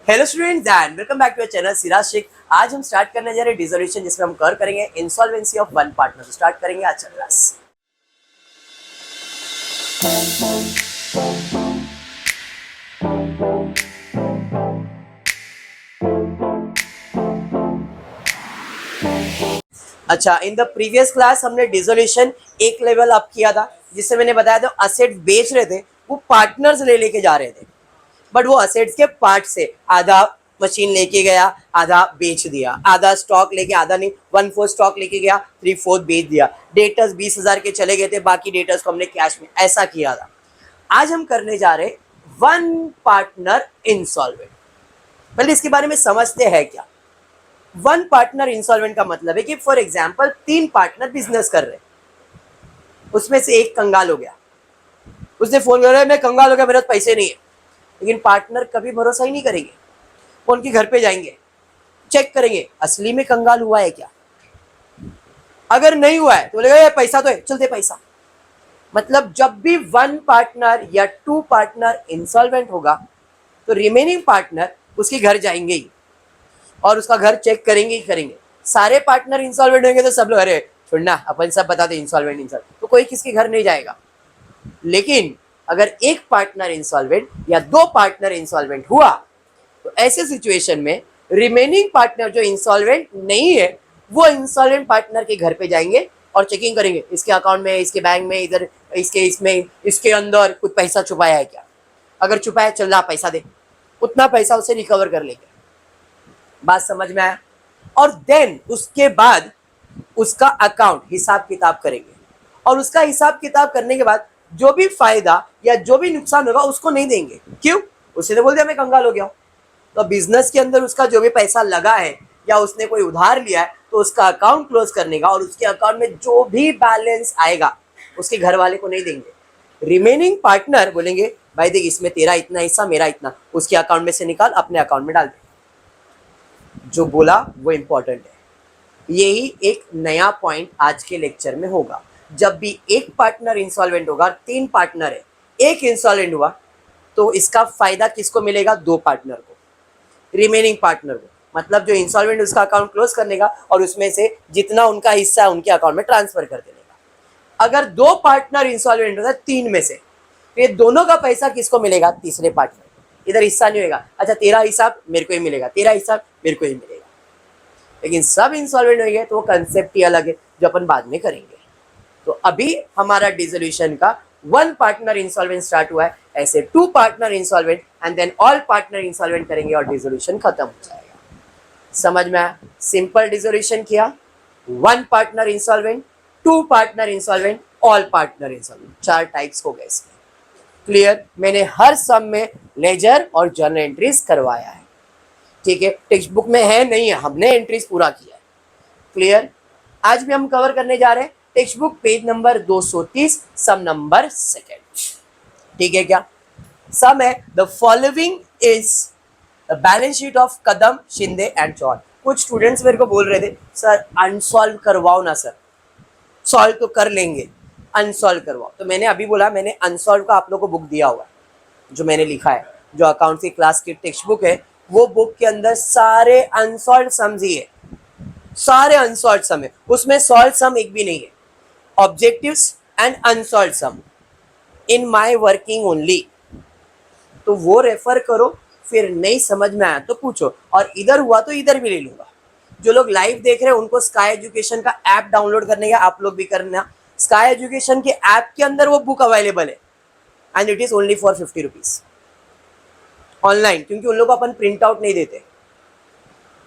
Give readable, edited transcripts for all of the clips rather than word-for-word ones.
Hello students and welcome back to our channel Siraj Shaikh. आज हम start करने जा रहे हैं डिसोल्यूशन, जिसमें हम कवर करेंगे insolvency of one partner. Start करेंगे आज का क्लास। अच्छा, इन द प्रीवियस क्लास हमने डिसोल्यूशन एक लेवल अप किया था, जिससे मैंने बताया था असेट बेच रहे थे, वो पार्टनर्स लेके जा रहे थे, बट वो असेट्स के पार्ट से आधा मशीन लेके गया, आधा बेच दिया, आधा स्टॉक लेके, आधा नहीं 1/4 स्टॉक लेके गया, 3/4 बेच दिया। डेटर्स 20,000 के चले गए थे, बाकी डेटर्स को हमने कैश में ऐसा किया था। आज हम करने जा रहे वन पार्टनर इंसॉल्वेंट। पहले इसके बारे में समझते हैं क्या। वन पार्टनर इंसॉल्वेंट का मतलब है कि फॉर एग्जाम्पल 3 पार्टनर बिजनेस कर रहे हैं, उसमें से एक कंगाल हो गया, उसने फोन कर रहा है मैं कंगाल हो गया, मेरे पास पैसे नहीं है। लेकिन पार्टनर कभी भरोसा ही नहीं करेंगे, वो उनके घर पे जाएंगे, चेक करेंगे असली में कंगाल हुआ है क्या। अगर नहीं हुआ है तो बोलेगा पैसा तो है, चल दे पैसा। मतलब जब भी वन पार्टनर या 2 पार्टनर इंसॉल्वेंट होगा तो रिमेनिंग पार्टनर उसके घर जाएंगे ही और उसका घर चेक करेंगे ही करेंगे। सारे पार्टनर इंसॉल्वेंट होंगे तो सब लोग अरे छोड़ना, अपन सब बताते इंसॉल्वेंट, तो कोई किसके घर नहीं जाएगा। लेकिन अगर एक पार्टनर इंसॉल्वेंट या 2 पार्टनर इंसॉल्वेंट हुआ तो ऐसे सिचुएशन में रिमेनिंग पार्टनर जो इंसॉल्वेंट नहीं है वो इंसॉल्वेंट पार्टनर के घर पे जाएंगे और चेकिंग करेंगे, इसके अकाउंट में, इसके बैंक में, इधर इसके इसमें, इसके अंदर कुछ पैसा छुपाया है क्या। अगर छुपाया, चल रहा पैसा दे, उतना पैसा उसे रिकवर कर लेंगे। बात समझ में आया। और देन उसके बाद उसका अकाउंट हिसाब किताब करेंगे, और उसका हिसाब किताब करने के बाद जो भी फायदा या जो भी नुकसान होगा उसको नहीं देंगे। क्यों? उसे तो बोल दिया मैं कंगाल हो गया हूं। तो बिजनेस के अंदर उसका जो भी पैसा लगा है या उसने कोई उधार लिया है तो उसका अकाउंट क्लोज करने का, और उसके अकाउंट में जो भी बैलेंस आएगा उसके घर वाले को नहीं देंगे। रिमेनिंग पार्टनर बोलेंगे भाई देख, इसमें तेरा इतना हिस्सा, मेरा इतना, उसके अकाउंट में से निकाल, अपने अकाउंट में डाल दे। जो बोला वो इंपॉर्टेंट है। यही एक नया पॉइंट आज के लेक्चर में होगा। जब भी एक पार्टनर इंसॉल्वेंट होगा, 3 पार्टनर है, एक इंसॉल्वेंट हुआ तो इसका फायदा किसको मिलेगा? 2 पार्टनर को, रिमेनिंग पार्टनर को। मतलब जो इंसॉल्वेंट उसका अकाउंट क्लोज करने का और उसमें से जितना उनका हिस्सा है उनके अकाउंट में ट्रांसफर कर देने का। अगर 2 पार्टनर इंसॉल्वेंट होता है 3 में से, तो ये दोनों का पैसा किसको मिलेगा? तीसरे पार्टनर। इधर हिस्सा नहीं होगा, अच्छा तेरा हिसाब मेरे को ही मिलेगा, तेरा हिसाब मेरे को ही मिलेगा। लेकिन सब इंसॉल्वेंट हो गए तो वो कंसेप्ट ही अलग है, जो अपन बाद में करेंगे। तो अभी हमारा डिसोल्यूशन का 1 पार्टनर इंसॉल्वेंट स्टार्ट हुआ है, ऐसे 2 partner insolvent and then all partner insolvent करेंगे और डिसोल्यूशन खत्म हो जाएगा। समझ में आया? सिंपल डिसोल्यूशन किया, 1 partner insolvent, 2 partner insolvent, all partner insolvent, 4 types हो गए इसमें। क्लियर? मैंने हर सम में लेजर और जर्नल एंट्रीज करवाया है, ठीक है। टेक्स्ट बुक में है नहीं है, हमने एंट्रीज पूरा किया है। क्लियर? आज भी हम कवर करने जा रहे हैं text book page number 230, sum number 2। ठीक है क्या? सम है the following is the balance sheet of Kadam, Shinde and Chauhan. कुछ स्टूडेंट्स मेरे को बोल रहे थे सर अनसॉल्व करवाओ ना सर, सॉल्व तो कर लेंगे, अनसॉल्व करवाओ। तो मैंने अभी बोला, मैंने अनसॉल्व का आप लोग को बुक दिया हुआ है, जो मैंने लिखा है, जो अकाउंट की क्लास की टेक्स्ट बुक है, वो बुक के अंदर सारे अनसॉल्व सम्स ही है, सारे अनसॉल्व सम है, उसमें सॉल्व सम एक भी नहीं है। Objectives and unsolved sum in my working only, तो वो रेफर करो। फिर नहीं समझ में आया तो पूछो, और इधर हुआ तो इधर भी ले लूंगा। जो लोग लाइव देख रहे हैं उनको स्काई एजुकेशन का ऐप डाउनलोड करने का आप लोग भी करना। स्काई एजुकेशन के ऐप के अंदर वो बुक अवेलेबल है and it is only for 50 rupees online, क्योंकि उन लोग को अपन प्रिंट आउट नहीं देते।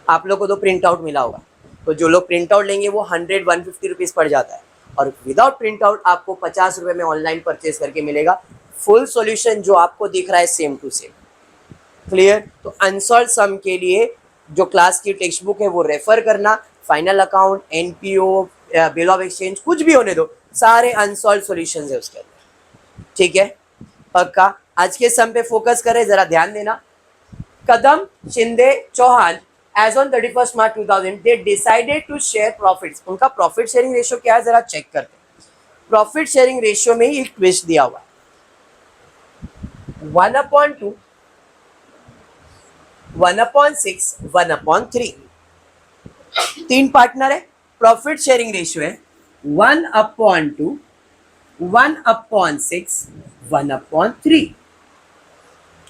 आप लोग को तो प्रिंट आउट मिला होगा, तो जो लोग प्रिंट आउट लेंगे वो 100-150 रुपीज पड़ जाता है, और विदाउट प्रिंट आउट आपको 50 रुपए में ऑनलाइन परचेज करके मिलेगा फुल सॉल्यूशन, जो आपको दिख रहा है सेम टू सेम। क्लियर? तो अनसॉल्व सम के लिए जो क्लास की टेक्स्ट बुक है वो रेफर करना। Final account, NPO, bill of exchange, कुछ भी होने दो, सारे अनसॉल्व सॉल्यूशंस है उसके अंदर। ठीक है? पक्का? आज के सम पे फोकस करें, जरा ध्यान देना। Kadam, Shinde, Chauhan as on 31 March 2000 they decided to share profits. उनका प्रॉफिट शेयरिंग रेशियो क्या है जरा चेक करते हैं। प्रॉफिट शेयरिंग रेशियो में ही एक ट्विस्ट दिया हुआ है, 1/2 1/6, 1/3, 3 पार्टनर है, प्रॉफिट शेयरिंग रेशियो है 1/2, 1/6, 1/3।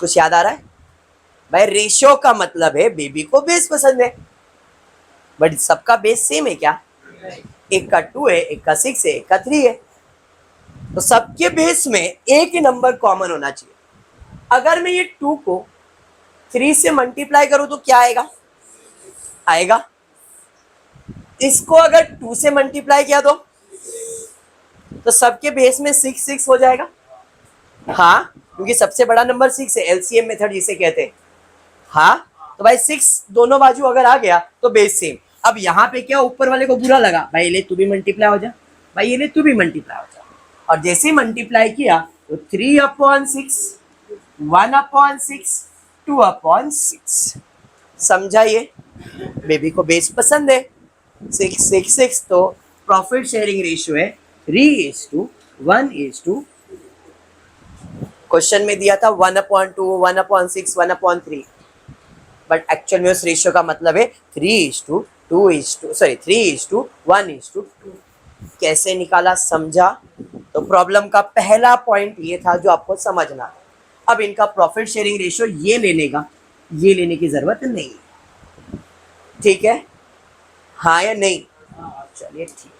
कुछ याद आ रहा है भाई? रेशियो का मतलब है बेबी को बेस पसंद है, बट सबका बेस सेम है क्या? एक का 2 है, एक का 6 है, एक का 3 है, तो सबके बेस में एक ही नंबर कॉमन होना चाहिए। अगर मैं ये 2 को 3 से मल्टीप्लाई करूं तो क्या आएगा? आएगा। इसको अगर 2 से मल्टीप्लाई किया तो सबके बेस में 6 6 हो जाएगा। हाँ, क्योंकि सबसे बड़ा नंबर 6 है, एलसीएम मेथड जिसे कहते हैं। हाँ, तो भाई 6 दोनों बाजू अगर आ गया तो बेस सेम। अब यहाँ पे क्या, ऊपर वाले को बुरा लगा, भाई ले तू भी मल्टीप्लाई हो जा, भाई ये ले तू भी मल्टीप्लाई हो जा, और जैसे ही मल्टीप्लाई किया तो 3/6, 1/6, 2/6। समझा? ये बेबी को बेस पसंद है 6 6 6, तो प्रॉफिट शेयरिंग रेशियो है 3:1:2। क्वेश्चन में दिया था 1/2, 1/6, 1/3, बट एक्चुअल में उस रेशियो का मतलब है 3:1:2। कैसे निकाला, समझा? तो प्रॉब्लम का पहला पॉइंट ये था जो आपको समझना है। अब इनका प्रॉफिट शेयरिंग रेशियो ये लेने का, ये लेने की जरूरत नहीं, ठीक है? हाँ या नहीं? चलिए ठीक।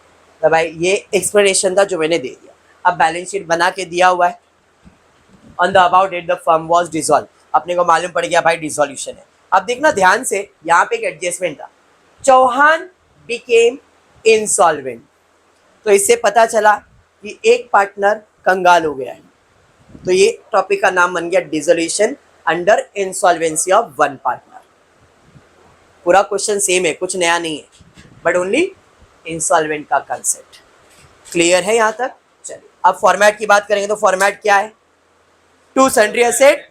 तो भाई ये एक्सप्लेनेशन था जो मैंने दे दिया। अब बैलेंस शीट बना के दिया हुआ है। On the about date the firm was dissolve, अपने को मालूम पड़ गया भाई डिसॉल्यूशन है। अब देखना ध्यान से, यहाँ पे एक एडजस्टमेंट था, चौहान बिकेम इंसॉल्वेंट, तो इससे पता चला कि एक पार्टनर कंगाल हो गया है, तो ये टॉपिक का नाम बन गया dissolution under insolvency of one partner. पूरा क्वेश्चन सेम है, कुछ नया नहीं है, बट ओनली इंसॉल्वेंट का कंसेप्ट क्लियर है यहाँ तक? चलिए अब फॉर्मेट की बात करेंगे तो फॉर्मेट क्या है? To sundry asset,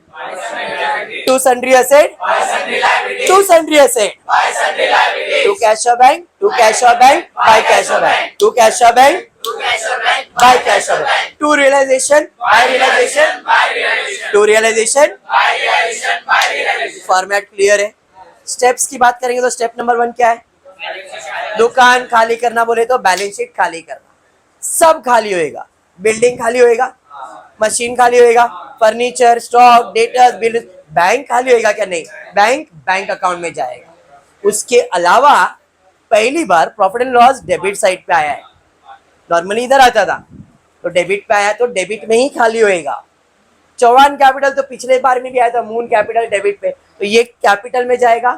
to sundry asset, to sundry asset, to cash bank, to cash bank, by cash bank, to cash bank, by cash bank, to realisation, by realisation, to realisation. Format clear है? Steps की बात करेंगे तो step number 1 क्या है? दुकान खाली करना बोले तो बैलेंस शीट खाली करना, सब खाली होएगा, बिल्डिंग खाली होएगा, मशीन खाली होएगा, furniture, stock, data, bill. Bank खाली होएगा क्या? नहीं, बैंक अकाउंट में जाएगा। उसके अलावा पहली बार profit and loss debit side पे आया है, नॉर्मली इधर आता था, तो डेबिट पे आया तो डेबिट में ही खाली होएगा। चौहान कैपिटल तो पिछले बार में भी आया था, मून कैपिटल डेबिट पे, तो ये कैपिटल में जाएगा,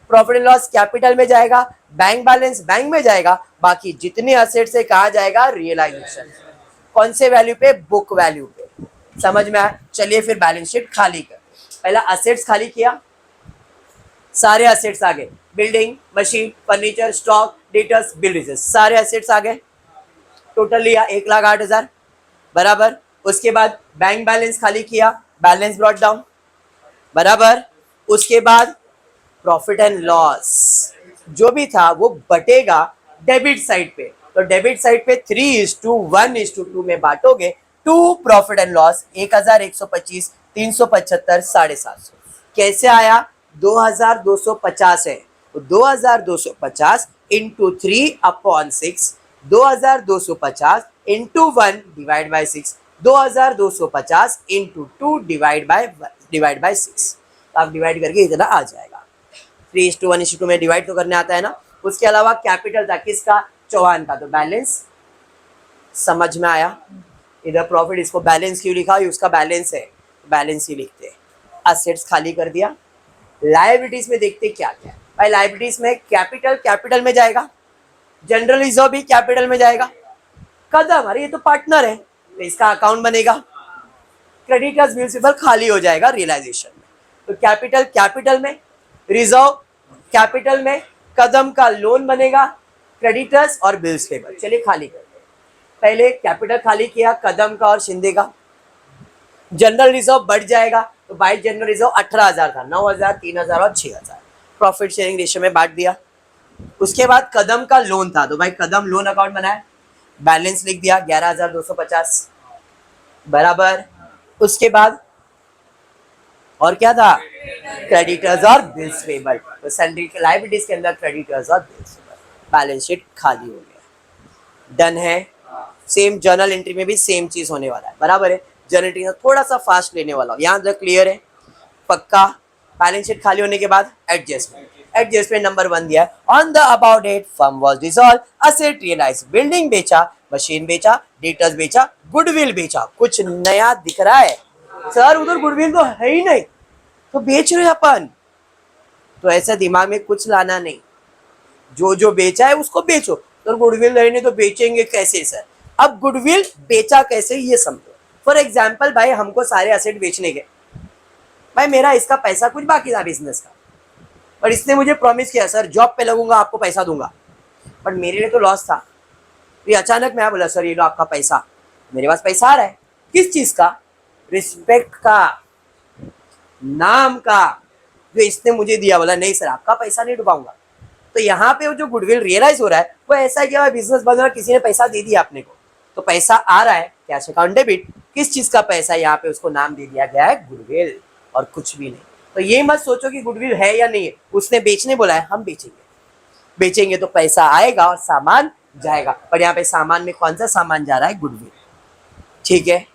प्रॉफिट एंड लॉस कैपिटल में जाएगा, बैंक बैलेंस बैंक में जाएगा, बाकी जितने असेट से कहा जाएगा रियलाइजेशन। कौन से वैल्यू पे? बुक वैल्यू पे। समझ में आया? चलिए फिर बैलेंस शीट खाली कर। पहला असेट्स खाली किया, सारे असेट्स आ गए, building, machine, furniture, stock, debtors, bill reserve, सारे असेट्स आ गए। टोटल लिया 1,08,000 बराबर। उसके बाद बैंक बैलेंस खाली किया, बैलेंस ब्रॉट डाउन बराबर। उसके बाद प्रॉफिट एंड लॉस जो भी था वो बटेगा डेबिट साइड पे, तो डेबिट साइड पे 3:1:2 में बांटोगे। To profit and loss 1,125, 375, 750। कैसे आया? 2,250 है, तो 2,250 into 3/6, 2,250 into 1 divide by 6, 2,250 into 2 divide by 6। आप डिवाइड करके इतना आ जाएगा। 3:1:2 में डिवाइड तो करने आता है ना। उसके अलावा कैपिटल था किसका? चौहान का, तो बैलेंस। समझ में आया? इधर प्रॉफिट, इसको बैलेंस क्यों लिखा? ये उसका बैलेंस है, बैलेंस ही लिखते हैं। असेट्स खाली कर दिया। लायबिलिटीज में देखते क्या क्या है भाई। लायबिलिटीज में कैपिटल में जाएगा, जनरल रिजर्व भी कैपिटल में जाएगा। कदम, अरे ये तो पार्टनर है तो इसका अकाउंट बनेगा। क्रेडिटर्स म्यूनिसिपल खाली हो जाएगा रियलाइजेशन में, तो कैपिटल में, रिजर्व कैपिटल में, कदम का लोन बनेगा, क्रेडिटर्स और बिल्स पेबल। चलिए खाली करते हैं। पहले कैपिटल खाली किया कदम का और शिंदे का। जनरल रिजर्व बढ़ जाएगा, तो बाई जनरल रिजर्व 18,000 था, 9,000, 3,000 और 6,000। प्रॉफिट शेयरिंग रेशियो में बांट दिया। उसके बाद कदम का लोन था, तो भाई कदम लोन अकाउंट बनाया, बैलेंस लिख दिया 11,250 बराबर। उसके बाद और क्या था? क्रेडिटर्स और बिल्स पेबल। तो सन्ड्री लायबिलिटीज के अंदर क्रेडिटर्स और बिल्स पेबल। बैलेंस शीट खाली हो गया। डन है। सेम जर्नल एंट्री में भी सेम चीज होने वाला है, बराबर है। जर्नल एंट्री में थोड़ा सा फास्ट लेने वाला हूँ, यहाँ तक क्लियर है पक्का। बैलेंस शीट खाली होने के बाद एडजस्टमेंट। एडजस्टमेंट नंबर 1 दिया है, on the about date firm was dissolve, asset realise, building बेचा, मशीन बेचा, डेटर्स बेचा, गुडविल बेचा। कुछ नया दिख रहा है सर? उधर गुडविल तो है ही नहीं, तो बेच रहे अपन। तो ऐसा दिमाग में कुछ लाना नहीं, जो जो बेचा है उसको बेचो। तो गुडविल नहीं तो बेचेंगे कैसे सर? अब गुडविल बेचा कैसे ये समझो। फॉर एग्जाम्पल भाई हमको सारे असेट बेचने के, भाई मेरा इसका पैसा कुछ बाकी था बिजनेस का, पर इसने मुझे प्रॉमिस किया सर जॉब पे लगूंगा आपको पैसा दूंगा, बट मेरे लिए तो लॉस था। ये अचानक मैं बोला सर ये लो आपका पैसा। मेरे पास पैसा आ रहा है, किस चीज का? रिस्पेक्ट का, नाम का, जो इसने मुझे दिया। बोला नहीं सर आपका पैसा नहीं डुबाऊंगा। तो यहाँ पे वो जो गुडविल रियलाइज हो रहा है वो ऐसा है कि भाई बिजनेस बन रहा है, किसी ने पैसा दे दिया अपने को, तो पैसा आ रहा है, कैश अकाउंट डेबिट। किस चीज का पैसा? यहाँ पे उसको नाम दे दिया गया है गुडविल, और कुछ भी नहीं। तो ये मत सोचो कि गुडविल है या नहीं है, उसने बेचने बोला है, हम बेचेंगे। बेचेंगे तो पैसा आएगा और सामान जाएगा, पर यहाँ पे सामान में कौन सा सामान जा रहा है? गुडविल। ठीक है,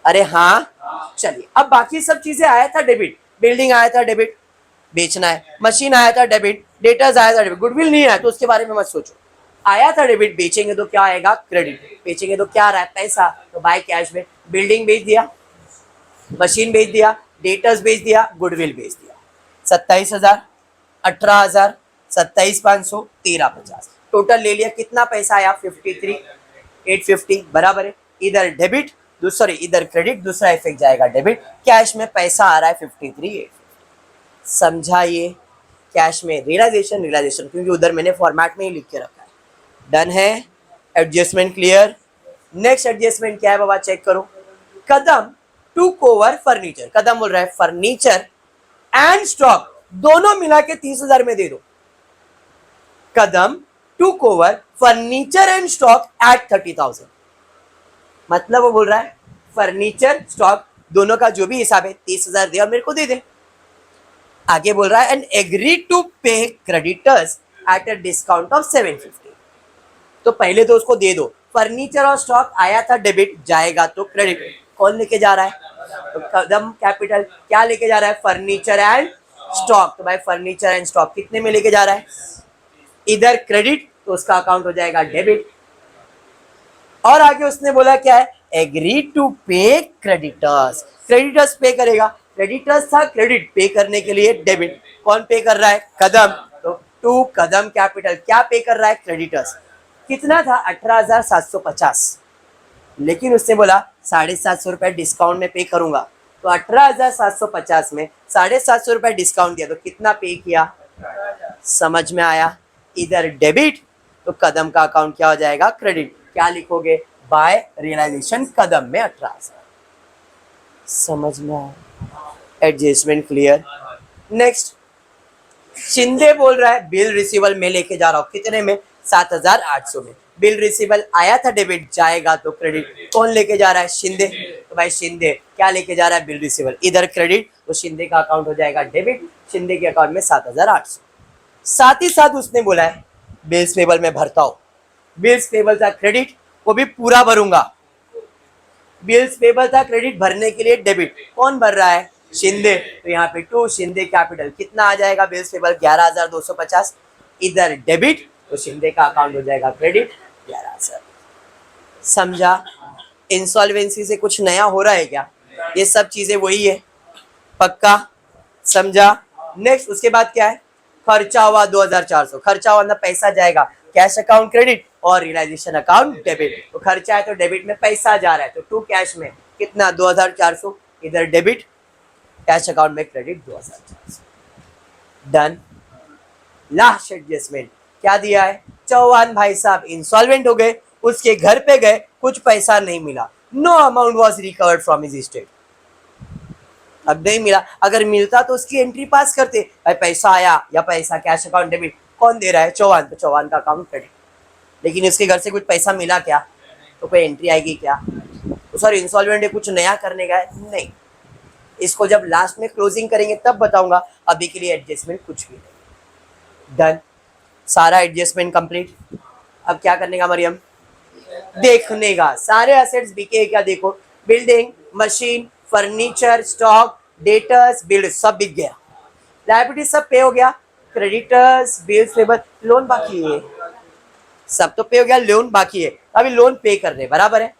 अरे हाँ चलिए। अब बाकी सब चीजें आया था डेबिट, बिल्डिंग आया था डेबिट, बेचना है, मशीन आया था डेबिट, डेटर्स आया था डेबिट, गुडविल नहीं आया तो उसके बारे में मत सोचो। आया था डेबिट, बेचेंगे तो क्या आएगा? क्रेडिट। बेचेंगे तो क्या आ रहा है? पैसा, तो बाय कैश में। बिल्डिंग बेच दिया, मशीन बेच दिया, डेटर्स बेच दिया, गुडविल बेच दिया। 27,000, 18,000, 27,500, 13,50, टोटल ले लिया। कितना पैसा आया? 53,850, बराबर है। इधर डेबिट दूसरे, इधर क्रेडिट, दूसरा इफेक्ट जाएगा डेबिट। कैश में पैसा आ रहा है 53,850। समझा ये? कैश में रियलाइजेशन, रियलाइजेशन क्योंकि उधर मैंने फॉर्मेट में ही लिख के रखा है। डन है। Adjustment clear. नेक्स्ट एडजस्टमेंट क्या है बाबा? चेक करो। कदम टूक ओवर फर्नीचर। कदम बोल रहा है फर्नीचर एंड स्टॉक दोनों मिला के 30,000 में दे दो। Kadam took over furniture and stock at 30,000। मतलब वो बोल रहा है फर्नीचर स्टॉक दोनों का जो भी हिसाब है 30,000 दे और मेरे को दे दे। आगे बोल रहा है एंड एग्री टू पे creditors at a discount of 750। तो पहले तो उसको दे दो। फर्नीचर और स्टॉक आया था डेबिट, जाएगा तो क्रेडिट। कौन लेके जा रहा है? तो कदम कैपिटल क्या लेके जा रहा है? Furniture and stock. तो भाई फर्नीचर एंड स्टॉक कितने में लेके जा रहा है? इधर क्रेडिट, तो उसका अकाउंट हो जाएगा डेबिट। और आगे उसने बोला क्या है? एग्री टू पे क्रेडिटर्स। क्रेडिटर्स पे करेगा, क्रेडिटर्स था क्रेडिट, पे करने के लिए डेबिट। कौन पे कर रहा है? कदम। तो टू कदम कैपिटल क्या पे कर रहा है? क्रेडिटर्स। कितना था? 18,750, लेकिन उसने बोला 750 रुपए डिस्काउंट में पे करूंगा। तो 18,750 में 750 रुपए डिस्काउंट दिया, तो कितना पे किया? समझ में आया? इधर डेबिट, तो कदम का अकाउंट क्या हो जाएगा? क्रेडिट। क्या लिखोगे? बाय रियलाइजेशन कदम में 18,000। समझ में आया? Adjustment clear. नेक्स्ट, शिंदे बोल रहा है बिल रिसीवल में लेके जा रहा हूं। कितने में? 7,800 में। बिल रिसीवल आया था डेबिट, जाएगा तो क्रेडिट। कौन लेके जा रहा है? शिंदे। तो भाई शिंदे क्या लेके जा रहा है? बिल रिसीवल। इधर क्रेडिट, तो शिंदे का अकाउंट हो जाएगा डेबिट। शिंदे के अकाउंट में 7,800। साथ ही साथ उसने बोला है बिल्स पेबल में भरता हूं। बिल्स पेबल था क्रेडिट, वो भी पूरा भरूंगा। बिल्स पेबल था क्रेडिट, भरने के लिए डेबिट। कौन भर रहा है? शिंदे। तो यहाँ पे टू शिंदे कैपिटल कितना आ जाएगा? Bills payable 11,250। इधर डेबिट, तो शिंदे का अकाउंट हो जाएगा क्रेडिट 11,000। समझा? इंसॉल्वेंसी से कुछ नया हो रहा है क्या? ये सब चीजें वही है, पक्का समझा? नेक्स्ट उसके बाद क्या है? खर्चा हुआ 2,400। खर्चा हुआ ना, पैसा जाएगा, कैश अकाउंट क्रेडिट और रियलाइजेशन अकाउंट डेबिट। तो खर्चा है तो डेबिट में पैसा जा रहा है, तो टू कैश में कितना? 2,400। इधर डेबिट, कैश अकाउंट में क्रेडिट 2,400। डन। लास्ट एडजस्टमेंट क्या दिया है? चौहान भाई साहब इंसॉल्वेंट हो गए, उसके घर पे गए, कुछ पैसा नहीं मिला। No amount was recovered from his estate. अब नहीं मिला, अगर मिलता तो उसकी एंट्री पास करते, भाई पैसा आया या पैसा कैश अकाउंट डेबिट। कौन दे रहा है? चौहान। तो चौहान का अकाउंट क्रेडिट। लेकिन उसके घर से कुछ पैसा मिला क्या? तो कोई एंट्री आएगी क्या? तो सर इंसॉल्वेंट है, कुछ नया करने का है? नहीं, इसको जब लास्ट में क्लोजिंग करेंगे तब बताऊंगा, अभी के लिए एडजस्टमेंट कुछ भी नहीं। डन, सारा एडजस्टमेंट कंप्लीट। अब क्या करने का मरियम? देखने का। सारे एसेट्स बिके क्या? देखो, building, machine, furniture, stock, debtors, build सब बिक गया। लायबिलिटी सब पे हो गया। क्रेडिटर्स, बिल्स, लेबर, लोन बाकी है। सब तो पे हो गया, लोन बाकी है। अभी लोन पे कर रहे, बराबर है।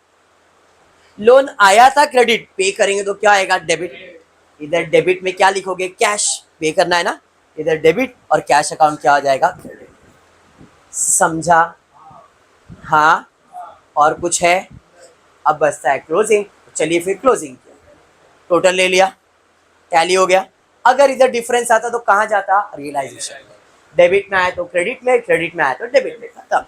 लोन आया था क्रेडिट, पे करेंगे तो क्या आएगा? डेबिट। इधर डेबिट में क्या लिखोगे? कैश। पे करना है ना, इधर डेबिट और कैश अकाउंट क्या हो जाएगा? क्रेडिट। समझा? हाँ, और कुछ है? अब बचता है क्लोजिंग। चलिए फिर क्लोजिंग किया, टोटल ले लिया, टैली हो गया। अगर इधर डिफरेंस आता तो कहाँ जाता? रियलाइजेशन में। डेबिट में आया तो क्रेडिट में, क्रेडिट में आया तो डेबिट में, खत्म।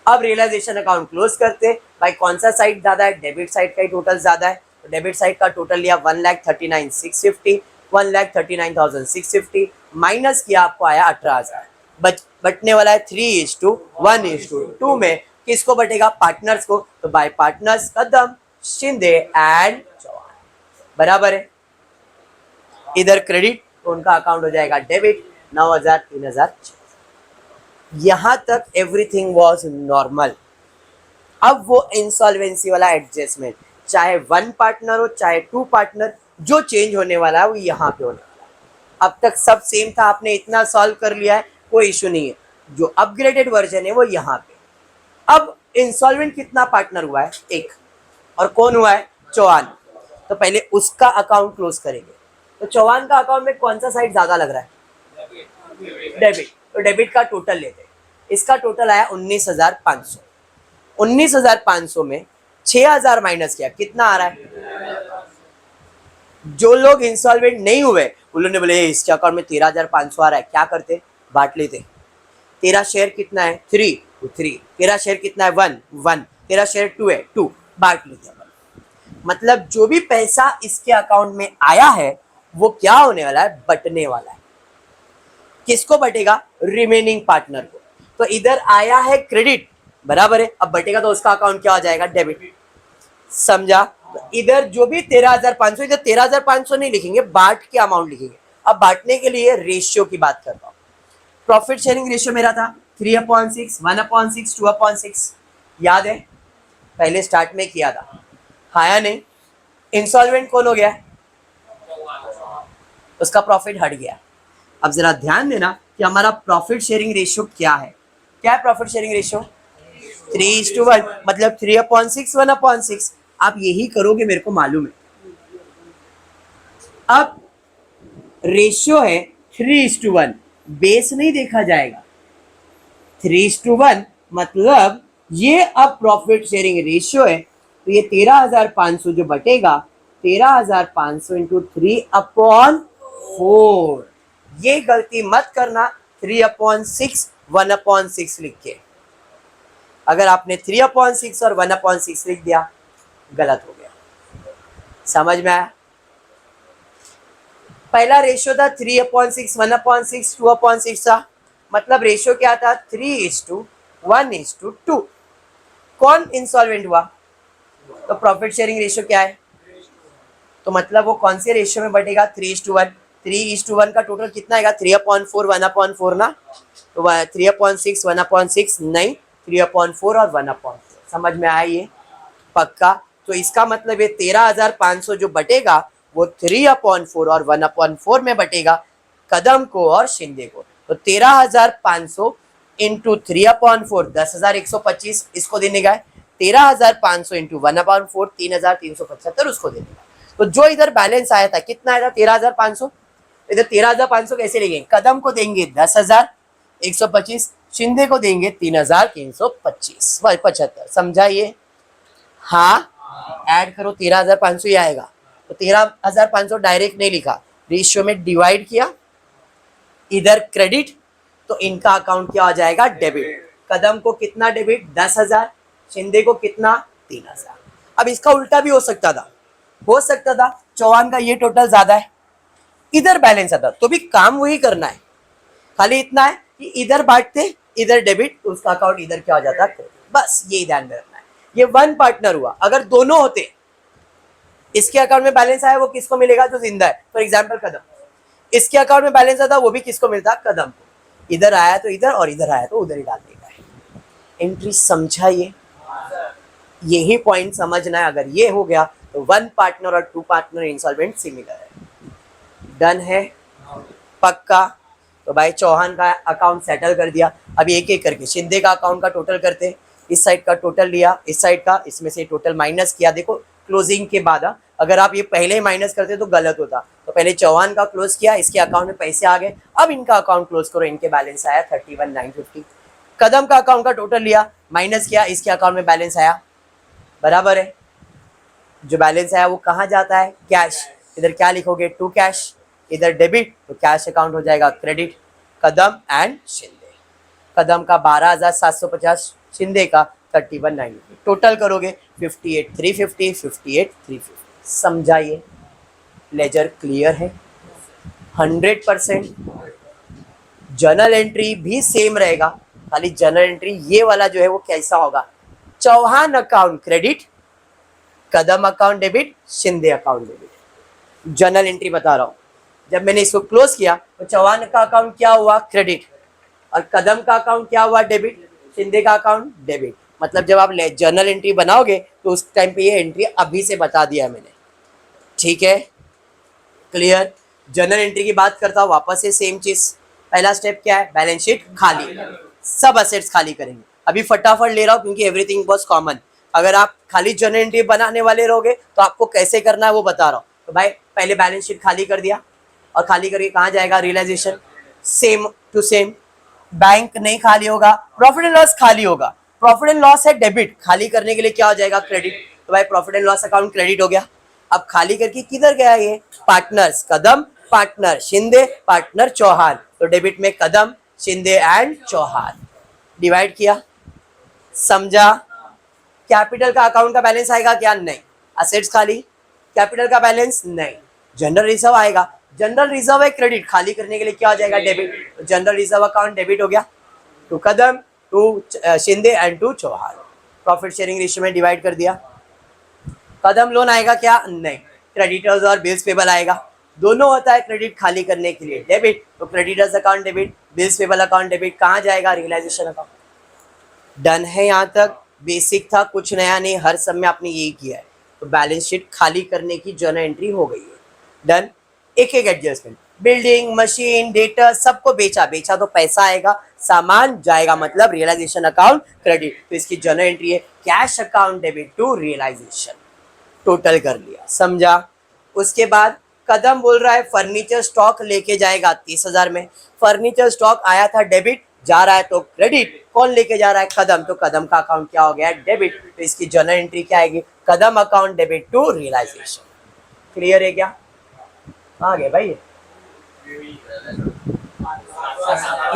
अब रियलाइजेशन अकाउंट क्लोज करते। भाई कौन सा साइड ज्यादा है? डेबिट साइड का ही टोटल ज्यादा है, तो डेबिट साइड का टोटल लिया 1,39,650, 1,39,650 माइनस किया, आपको आया 18,000। बटने वाला है 3:1:2 में। किसको बटेगा? पार्टनर्स को। तो by partners Kadam, Shinde and Chauhan, बराबर है। इधर क्रेडिट तो उनका अकाउंट हो जाएगा डेबिट, 9,000, 3,000। यहां तक एवरीथिंग वॉज नॉर्मल। अब वो इंसॉल्वेंसी वाला एडजस्टमेंट, चाहे 1 पार्टनर हो चाहे 2 पार्टनर, जो चेंज होने वाला है वो यहाँ पे होने वाला है। अब तक सब सेम था, आपने इतना सॉल्व कर लिया है, कोई इशू नहीं है। जो अपग्रेडेड वर्जन है वो यहाँ पे। अब इंसॉल्वेंट कितना पार्टनर हुआ है? 1। और कौन हुआ है? चौहान। तो पहले उसका अकाउंट क्लोज करेंगे। तो चौहान का अकाउंट में कौन सा साइड ज्यादा लग रहा है? डेबिट। तो डेबिट का टोटल लेते हैं। इसका टोटल आया 19,500। 19,500 में 6,000 माइनस किया, कितना आ रहा है? जो लोग इंसॉल्वेंट नहीं हुए उन्होंने बोले इसके अकाउंट में 13,500 आ रहा है, क्या करते? बांट लेते। तेरा शेयर कितना है? 3, तो 3। तेरा शेयर कितना है? 1, 1। तेरा शेयर 2 है, 2। बांट लेते। मतलब जो भी पैसा इसके अकाउंट में आया है वो क्या होने वाला है? बटने वाला है। किसको बटेगा? रिमेनिंग पार्टनर को। तो इधर आया है क्रेडिट, बराबर है। अब बटेगा तो उसका अकाउंट क्या हो जाएगा? डेबिट। समझा? तो इधर जो भी 13,500, इधर 13,500 नहीं लिखेंगे, बांट के अमाउंट लिखेंगे। अब बांटने के लिए रेशियो की बात करता हूं। प्रॉफिट शेयरिंग रेशियो मेरा था 3/6, 1/6, 2/6, याद है? पहले स्टार्ट में किया था, आया नहीं। इंसॉल्वेंट कौन हो गया? उसका प्रॉफिट हट गया। अब जरा ध्यान देना कि हमारा प्रॉफिट शेयरिंग रेशियो क्या है। क्या है प्रॉफिट शेयरिंग रेशियो? 3:1, मतलब 3/6, 1/6। आप यही करोगे, मेरे को मालूम है। अब रेशियो है 3:1, बेस नहीं देखा जाएगा। 3:1 मतलब ये अब प्रॉफिट शेयरिंग रेशियो है, तो ये 13,500 जो बटेगा, 13,500 इंटू 3/4। ये गलती मत करना 3/6, 1/6 लिख के। अगर आपने 3/6 और 1/6 लिख दिया, गलत हो गया। समझ में आया? पहला रेशियो था 3/6, 1/6, 2/6 था। मतलब रेशियो क्या था? 3:1:2। कौन इंसॉल्वेंट हुआ? तो प्रॉफिट शेयरिंग रेशियो क्या है? तो मतलब वो कौन से रेशियो में बटेगा? 3:1। 3:1 का टोटल कितना आएगा? 3/4, 1/4 ना। तो 3/6, 1/6 नहीं, 3/4 और 1/4। समझ में आया ये? पक्का? तो इसका मतलब ये 13,500 जो बटेगा वो 3/4 और 1/4 में बटेगा, कदम को और शिंदे को। तो 13,500 इंटू 3/4, 10,125 इसको देने का है। 13,500 इंटू 1/4, 3,375 उसको देने का। तो जो इधर बैलेंस आया था कितना आया था? 13,500। इधर 13,500 कैसे लेंगे? कदम को देंगे 10,125, शिंदे को देंगे 3,375। समझा ये? हाँ, ऐड करो 13,500 ही आएगा। तो 13,500 डायरेक्ट नहीं लिखा, रेशियो में डिवाइड किया। इधर क्रेडिट, तो इनका अकाउंट क्या हो जाएगा? डेबिट। कदम को कितना डेबिट? 10,000। शिंदे को कितना? 3,000। अब इसका उल्टा भी हो सकता था, चौहान का ये टोटल ज्यादा है, इधर बैलेंस आता तो भी काम वही करना है। खाली इतना है कि इधर बांटते, इधर डेबिट, तो उसका अकाउंट इधर क्या हो जाता? बस यही ध्यान में रखना है। ये 1 पार्टनर हुआ। अगर दोनों होते, इसके अकाउंट में बैलेंस आया वो किसको मिलेगा? जो जिंदा है। फॉर एग्जाम्पल कदम, इसके अकाउंट में बैलेंस आता वो भी किसको मिलता? कदम को। इधर आया तो इधर और इधर आया तो उधर ही डाल देगा। एंट्री समझा? ये यही पॉइंट समझना है। अगर ये हो गया तो वन पार्टनर और टू पार्टनर इंसॉल्वेंट सिमिलर है। डन है? पक्का? तो भाई चौहान का अकाउंट सेटल कर दिया। अभी एक एक करके शिंदे का अकाउंट का टोटल करते हैं। इस साइड का टोटल लिया, इस साइड का, इसमें से टोटल माइनस किया। देखो क्लोजिंग के बाद अगर आप ये पहले ही माइनस करते तो गलत होता। तो पहले चौहान का क्लोज किया, इसके अकाउंट में पैसे आ गए। अब इनका अकाउंट क्लोज करो, इनके बैलेंस आया 31,950। कदम का अकाउंट का टोटल लिया, माइनस किया, इसके अकाउंट में बैलेंस आया, बराबर है। जो बैलेंस आया वो कहाँ जाता है? कैश। इधर क्या लिखोगे? To cash. इधर डेबिट, तो कैश अकाउंट हो जाएगा क्रेडिट। कदम एंड शिंदे। कदम का 12,750, शिंदे का 31,950। टोटल करोगे 58,350, 58,350। समझाइए? लेजर क्लियर है 100%। जर्नल एंट्री भी सेम रहेगा, खाली जर्नल एंट्री ये वाला जो है वो कैसा होगा? Chauhan account credit, Kadam account debit, Shinde account debit. Journal entry बता रहा हूं। जब मैंने इसको क्लोज किया तो चौहान का अकाउंट क्या हुआ? क्रेडिट। और कदम का अकाउंट क्या हुआ? डेबिट। शिंदे का अकाउंट डेबिट। मतलब जब आप जर्नल एंट्री बनाओगे तो उस टाइम पे ये एंट्री अभी से बता दिया मैंने। ठीक है? क्लियर? जर्नल एंट्री की बात करता हूँ वापस से सेम चीज। पहला स्टेप क्या है? बैलेंस शीट खाली, सब असेट्स खाली करेंगे। अभी फटाफट ले रहा हूँ क्योंकि एवरीथिंग वाज कॉमन। अगर आप खाली जर्नल एंट्री बनाने वाले रहोगे तो आपको कैसे करना है वो बता रहा हूँ। तो भाई पहले बैलेंस शीट खाली कर दिया, और खाली करके कहाँ जाएगा? Realisation. Same to same. Bank नहीं खाली होगा, प्रॉफिट एंड लॉस खाली होगा। प्रॉफिट एंड लॉस है डेबिट, खाली करने के लिए क्या हो जाएगा? क्रेडिट। तो भाई profit and loss account credit हो गया। अब खाली करके किधर गया ये? पार्टनर्स, कदम, पार्टनर शिंदे, पार्टनर चौहान। तो डेबिट में कदम, शिंदे एंड चौहान। डिवाइड किया। समझा? कैपिटल का अकाउंट का बैलेंस आएगा क्या? नहीं। असेट्स खाली, कैपिटल का बैलेंस नहीं। जनरल रिजर्व आएगा, जनरल रिजर्व है क्रेडिट, खाली करने के लिए क्या हो जाएगा? डेबिट। तो जनरल रिजर्व अकाउंट डेबिट हो गया। To Kadam, to Shinde and to Chauhan. Profit sharing ratio में डिवाइड कर दिया। कदम लोन आएगा क्या? नहीं। क्रेडिटर्स और बिल्स पेबल आएगा, दोनों होता है क्रेडिट खाली करने के लिए डेबिट। तो creditors account debit, bills payable account debit, कहाँ जाएगा? Realisation account. डन है? यहाँ तक बेसिक था, कुछ नया नहीं, हर सब में आपने यही किया है। तो बैलेंस शीट खाली करने की जर्नल एंट्री हो गई है। डन। एक एक एडजस्टमेंट, बिल्डिंग, मशीन, डेटा सबको बेचा, बेचा तो पैसा आएगा, सामान जाएगा, मतलब रियलाइजेशन अकाउंट क्रेडिट। तो इसकी जर्नल एंट्री है cash account debit to realisation. Total कर लिया। समझा? उसके बाद कदम बोल रहा है फर्नीचर स्टॉक लेके जाएगा 30,000 में। फर्नीचर स्टॉक आया था डेबिट, जा रहा है तो क्रेडिट। कौन लेके जा रहा है? कदम। तो कदम का अकाउंट क्या हो गया? डेबिट। तो इसकी जर्नल एंट्री क्या आएगी? Kadam account debit to realisation. Clear है क्या? आ गए भाई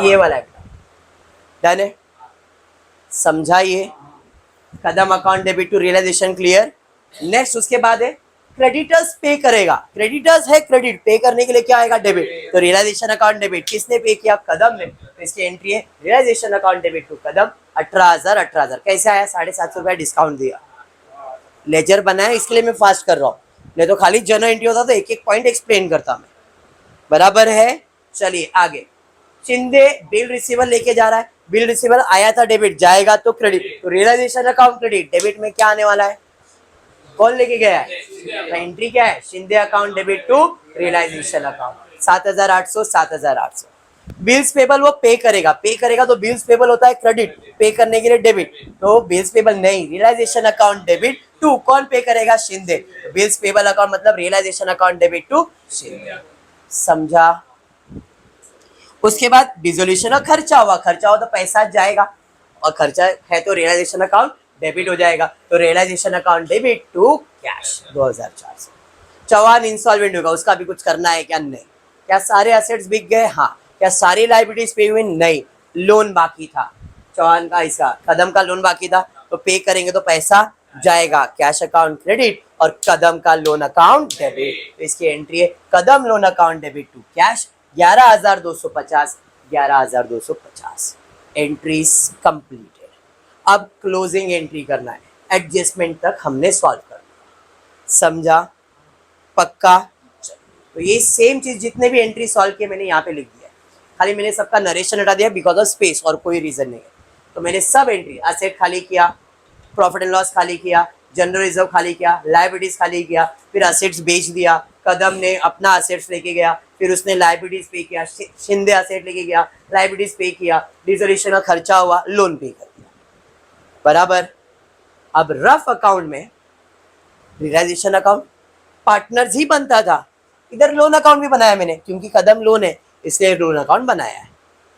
ये वाला डन है? समझाइए? Kadam account debit to realisation clear. Next उसके बाद है क्रेडिटर्स पे करेगा। क्रेडिटर्स है क्रेडिट, पे करने के लिए क्या आएगा? डेबिट। तो रियलाइजेशन अकाउंट डेबिट किसने पे किया? कदम ने। तो इसकी एंट्री है रियलाइजेशन अकाउंट डेबिट टू कदम 18,000। 18,000 कैसे आया? 750 रुपया डिस्काउंट दिया। लेजर बनाया इसके लिए मैं फास्ट कर रहा हूँ, नहीं तो खाली जर्नल एंट्री होता तो एक एक पॉइंट एक्सप्लेन करता मैं। बराबर है? चलिए आगे। शिंदे बिल रिसीवर लेके जा रहा है, बिल रिसीवर आया था डेबिट, जाएगा तो क्रेडिट। तो रियलाइजेशन अकाउंट क्रेडिट, डेबिट में क्या आने वाला है? कौन लेके गया है? तो एंट्री क्या है? Shinde account debit to realisation account 7,800, 7,800। Bills payable वो पे करेगा, पे करेगा तो बिल्स पेबल होता है क्रेडिट, पे करने के लिए डेबिट। तो बिल्स पेबल नहीं, रियलाइजेशन अकाउंट डेबिट टू कौन पे करेगा? शिंदे। बिल्स पेबल अकाउंट मतलब realisation account debit to Shinde. समझा? उसके बाद डिसोल्यूशन का खर्चा हुआ, खर्चा हो तो पैसा जाएगा, और खर्चा है तो रियलाइजेशन अकाउंट डेबिट हो जाएगा। तो realisation account debit to cash 2,400। Chauhan insolvent होगा, उसका भी कुछ करना है क्या? नहीं। क्या सारे असेट्स बिक गए? हाँ। क्या सारी लाइबिलिटीज पे हुई? नहीं। लोन बाकी था चौहान का, इसका कदम का लोन बाकी था, तो पे करेंगे तो पैसा जाएगा, कैश अकाउंट क्रेडिट और कदम का लोन अकाउंट डेबिट। तो इसकी एंट्री है Kadam loan account debit to cash 11,250, 11,250। Entries completed. अब क्लोजिंग एंट्री करना है, एडजस्टमेंट तक हमने सॉल्व करना। समझा? पक्का। तो ये सेम चीज जितने भी एंट्री सॉल्व किए मैंने यहाँ पे लिख दिया है, खाली मैंने सबका नरेशन हटा दिया बिकॉज ऑफ स्पेस और कोई रीजन नहीं है। तो मैंने सब एंट्री एसेट खाली किया, प्रॉफिट एंड लॉस खाली किया, जनरल रिजर्व खाली किया, लाइबिलिटीज खाली किया, फिर असेट्स बेच दिया, कदम ने अपना असेट्स लेके गया, फिर उसने लाइबिलिटीज पे किया, शिंदे असेट लेके गया, लाइबिलिटीज पे किया, डिसोल्यूशन का खर्चा हुआ, लोन पे कर दिया, बराबर। अब रफ अकाउंट में रियलाइजेशन अकाउंट पार्टनर्स ही बनता था, इधर लोन अकाउंट भी बनाया मैंने क्योंकि कदम लोन है इसलिए लोन अकाउंट बनाया है,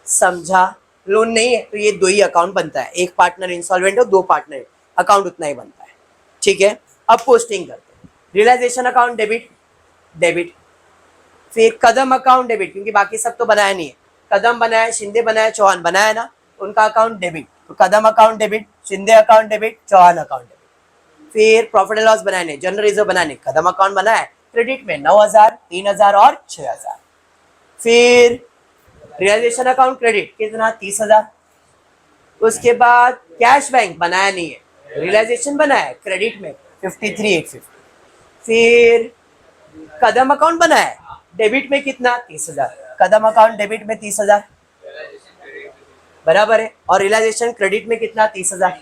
समझा। लोन नहीं है तो ये दो ही अकाउंट बनता है, एक पार्टनर इंसॉल्वेंट हो, दो पार्टनर अकाउंट उतना ही बनता है, ठीक है। अब पोस्टिंग करते हैं, रियलाइजेशन अकाउंट डेबिट डेबिट, फिर कदम अकाउंट डेबिट क्योंकि बाकी सब तो बनाया नहीं है, कदम बनाया, शिंदे बनाया, चौहान बनाया ना, उनका अकाउंट डेबिट, तो Kadam account debit, Shinde account debit, Chauhan account debit. फिर प्रॉफिट एंड लॉस बनाने, जनरल रिजर्व बनाने, कदम अकाउंट बनाया, क्रेडिट में 9,000, 3,000 और 6,000। फिर रियलाइजेशन अकाउंट क्रेडिट कितना, 30,000। उसके बाद कैश बैंक बनाया नहीं है, रियलाइजेशन बनाया क्रेडिट में 53,850। फिर कदम अकाउंट बनाया डेबिट में कितना, 30,000, कदम अकाउंट डेबिट में 30,000, बराबर है। और रियलाइजेशन क्रेडिट में कितना, 30,000,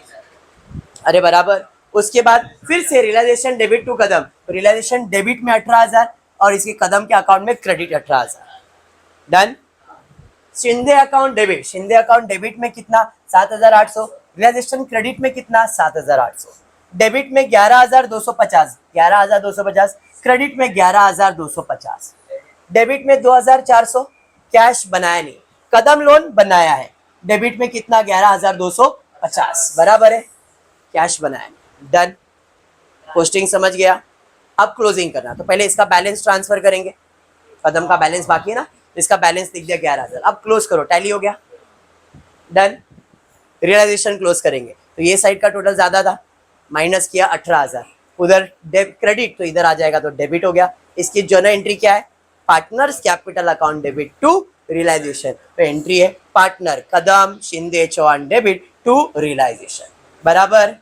अरे बराबर। उसके बाद फिर से realisation debit to Kadam, realisation debit में 18,000 और इसके कदम के अकाउंट में credit 18,000, done. Shinde account debit, Shinde account debit में कितना, 7,800, रियलाइजेशन क्रेडिट में कितना, 7,800, डेबिट में 11,250, 11,250, क्रेडिट में 11,250, डेबिट में 2,400, कैश बनाया नहीं, कदम लोन बनाया है, डेबिट में कितना, 11,250, बराबर है, कैश बनाया, डन। पोस्टिंग समझ गया। अब क्लोजिंग करना, तो पहले इसका बैलेंस ट्रांसफर करेंगे, कदम का बैलेंस बाकी है ना, इसका बैलेंस लिख दिया 11,000, अब क्लोज करो, टैली हो गया, डन। रियलाइजेशन क्लोज करेंगे, तो ये साइड का टोटल ज्यादा था, माइनस किया 18,000, उधर क्रेडिट तो इधर आ जाएगा तो डेबिट हो गया। इसकी जर्नल एंट्री क्या है, partners capital account debit to realisation, तो एंट्री है partner Kadam Shinde Chauhan debit to realisation, बराबर।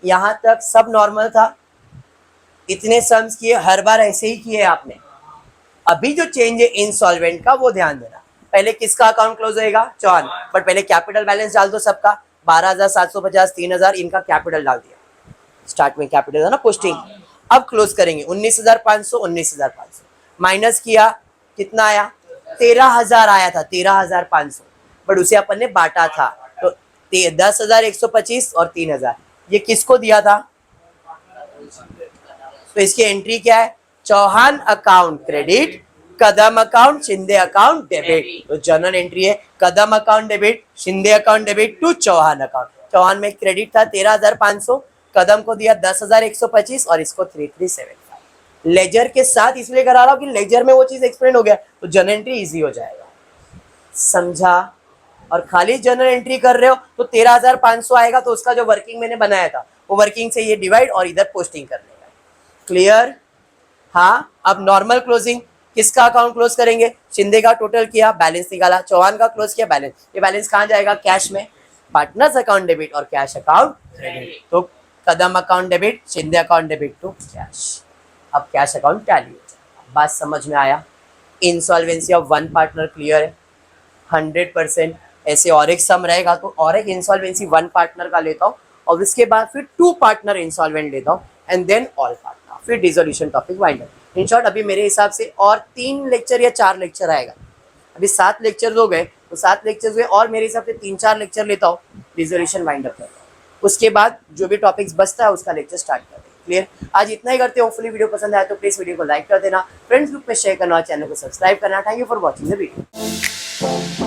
यहां तक सब नॉर्मल था, इतने सम्स किए, हर बार ऐसे ही किए आपने। अभी जो चेंज है इंसॉल्वेंट का वो ध्यान देना, पहले किसका अकाउंट क्लोज होएगा, चौहान, बट पहले कैपिटल बैलेंस डाल दो सबका, 12,750, 3,000 इनका कैपिटल डाल दिया, स्टार्ट में कैपिटल है ना पोस्टिंग। अब क्लोज करेंगे 19,500, 19,500 माइनस किया, कितना आया, 13,000 आया था, 13,500, बट उसे अपन ने बांटा था, तो 10,125 और 3,000, ये किसको दिया था, तो इसकी एंट्री क्या है, Chauhan account credit, Kadam account Shinde account debit, तो जर्नल एंट्री है Kadam account debit, Shinde account debit to Chauhan account. Chauhan में क्रेडिट था 13,500, कदम को दिया 10,125 और इसको 3,375। लेजर के साथ इसलिए करा रहा हूं कि लेजर में वो चीज एक्सप्लेन हो गया तो जर्नल एंट्री इजी हो जाएगा, समझा। और खाली जर्नल एंट्री कर रहे हो तो 13,500 आएगा, तो उसका जो वर्किंग मैंने बनाया था वो वर्किंग से ये डिवाइड और इधर पोस्टिंग कर लेगा, क्लियर। हाँ, अब नॉर्मल क्लोजिंग, किसका अकाउंट क्लोज करेंगे, शिंदे का टोटल किया, बैलेंस निकाला, चौहान का क्लोज किया, बैलेंस, ये बैलेंस कहाँ जाएगा, कैश में, पार्टनर्स अकाउंट डेबिट और कैश अकाउंट क्रेडिट, तो Kadam account debit, Shinde account debit to cash. अब कैश अकाउंट टैली हो जाएगा, बात समझ में आया। Insolvency of one partner clear है 100%। ऐसे और एक सम रहेगा तो और एक इंसॉल्वेंसी वन पार्टनर का लेता हूँ और उसके बाद फिर टू पार्टनर इंसॉल्वेंट लेता हूँ एंड देन ऑल पार्टनर, फिर dissolution topic wind up. In short अभी मेरे हिसाब से और 3 लेक्चर या 4 लेक्चर आएगा, अभी 7 लेक्चर हो गए, तो 7 लेक्चर हुए और मेरे हिसाब से 3-4 लेक्चर लेता हूँ, डिसोल्यूशन वाइंड अप करता हूँ, उसके बाद जो भी टॉपिक्स बचता है उसका लेक्चर स्टार्ट करते हैं, क्लियर। आज इतना ही करते हैं, होपफुली वीडियो पसंद आया तो प्लीज वीडियो को लाइक कर देना, फ्रेंड्स ग्रुप में शेयर करना, चैनल को सब्सक्राइब करना। Thank you for watching the video.